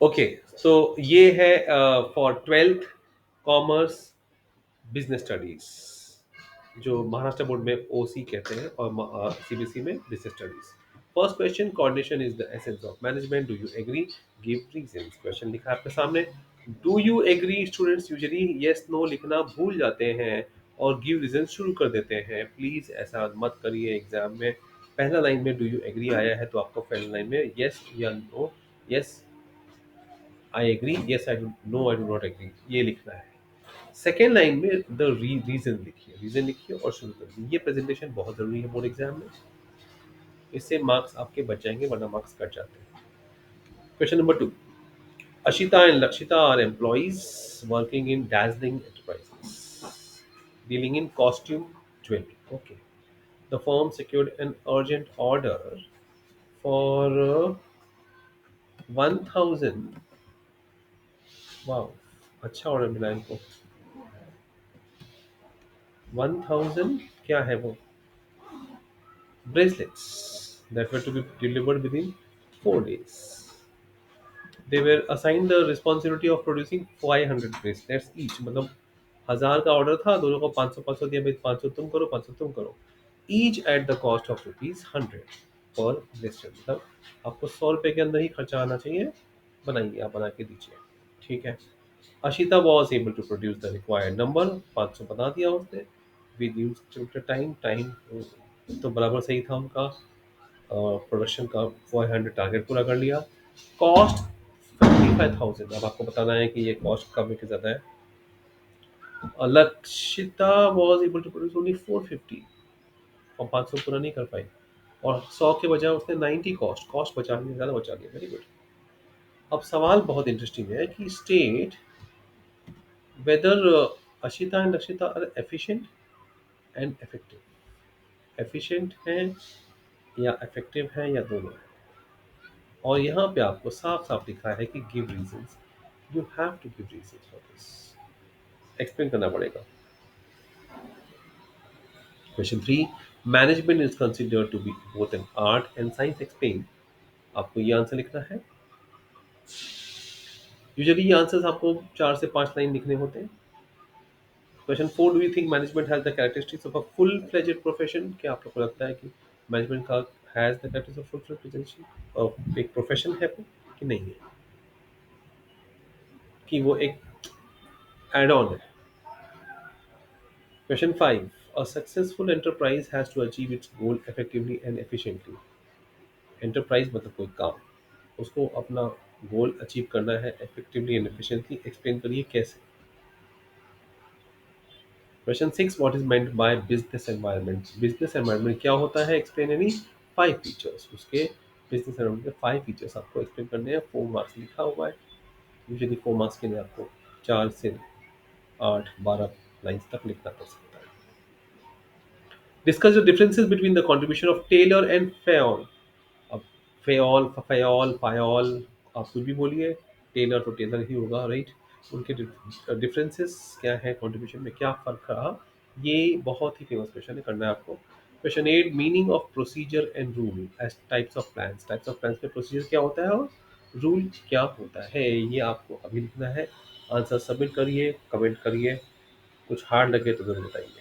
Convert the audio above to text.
Okay, सो ये है for twelfth commerce business studies, जो महाराष्ट्र बोर्ड में ओसी कहते हैं और सीबीएसई में business studies. First question, coordination is the essence of management, do you agree, give reasons. Question लिखा है आपके सामने। Do you agree students usually yes no लिखना भूल जाते हैं और गिव रीजन शुरू कर देते हैं। प्लीज ऐसा मत करिए एग्जाम में। पहला लाइन में डू यू एग्री आया है तो आपको पहला लाइन में यस या no, yes I agree, yes I do, no I do not agree, ये लिखना है। सेकेंड लाइन में द रीजन लिखिए, रीजन लिखिए और शुरू करिए। ये प्रेजेंटेशन बहुत जरूरी है बोर्ड एग्जाम में, इससे मार्क्स आपके बच जाएंगे वरना मार्क्स कट जाते हैं। Question number 2, Ashita and Lakshita are employees working in dazzling enterprises, dealing in costume jewelry. Okay. The firm secured an urgent order for 1000, wow, अच्छा ऑर्डर मिला इनको। 1000 क्या है वो, bracelets that were to be delivered within 4 days. They were assigned the responsibility of producing 500 bracelets each, मतलब 1000 का order था, दोनों को 500 500 दिया, भाई 500 तुम करो 500 तुम करो, each at the cost of ₹100 पर ब्रेसलेट। मतलब आपको 100 रुपए के अंदर ही खर्चा आना चाहिए, बनाइए, आप बना के दीजिए। ठीक है। Ashita was able to produce the required number, 500 बना दिया उसने, विद यूज टाइम, टाइम तो बराबर सही था उनका, प्रोडक्शन का 400 टारगेट पूरा कर लिया। कॉस्ट 55,000, अब आपको बताना है कि ये कॉस्ट कम है कि ज़्यादा है। Lakshita was able to produce only 450 और 500 पूरा नहीं कर पाई, और 100 के बजाय उसने 90 कॉस्ट कॉस्ट बचा लिया, ज़्यादा बचा लिया, वेरी गुड। अब सवाल बहुत इंटरेस्टिंग है कि state whether Ashita and Lakshita are efficient and effective. Efficient है या इफेक्टिव है या दोनों है। और यहाँ पे आपको साफ साफ लिखा है कि give reasons, you have to give reasons for this, explain करना पड़ेगा। Question 3, management is considered to be both an art and science, explain. आपको ये आंसर लिखना है। यूजुअली ये आंसर्स आपको 4 से 5 लाइन लिखने होते हैं। Question 4, do you think management has the characteristics of a full fledged profession. क्या आप लोग को लगता है कि मैनेजमेंट का has the characteristics of full fledged profession, और एक प्रोफेशन है वो कि नहीं है, कि वो एक एड ऑन है। Question 5. A successful enterprise has to achieve its goal effectively and efficiently. Enterprise मतलब कोई काम, उसको अपना गोल अचीव करना है effectively and efficiently, एक्सप्लेन करिए कैसे। Question 6. What is meant by business environment? Business environment क्या होता है, एक्सप्लेन एनी 5 फीचर्स। उसके बिजनेस एनवायरनमेंट के 5 फीचर्स आपको एक्सप्लेन करने हैं। 4 मार्क्स लिखा हुआ है। यूजुअली 4 मार्क्स के लिए आपको 4 से 8 12 लाइन्स तक लिखना पड़ सकता है। Discuss the differences between the contribution of Taylor and Fayol. अब फेओल फफेओल फायोल आप कुछ भी बोलिए, टेलर तो टेलर ही होगा, राइट। उनके डिफरेंसेस क्या है, कंट्रीब्यूशन में क्या फर्क रहा, ये बहुत ही फेमस क्वेश्चन है, करना है आपको। Question 8, meaning of procedure and rule as types of plans. Types of plans में प्रोसीजर क्या होता है और रूल क्या होता है, ये आपको अभी लिखना है। आंसर सबमिट करिए, कमेंट करिए, कुछ हार्ड लगे तो जरूर बताइए।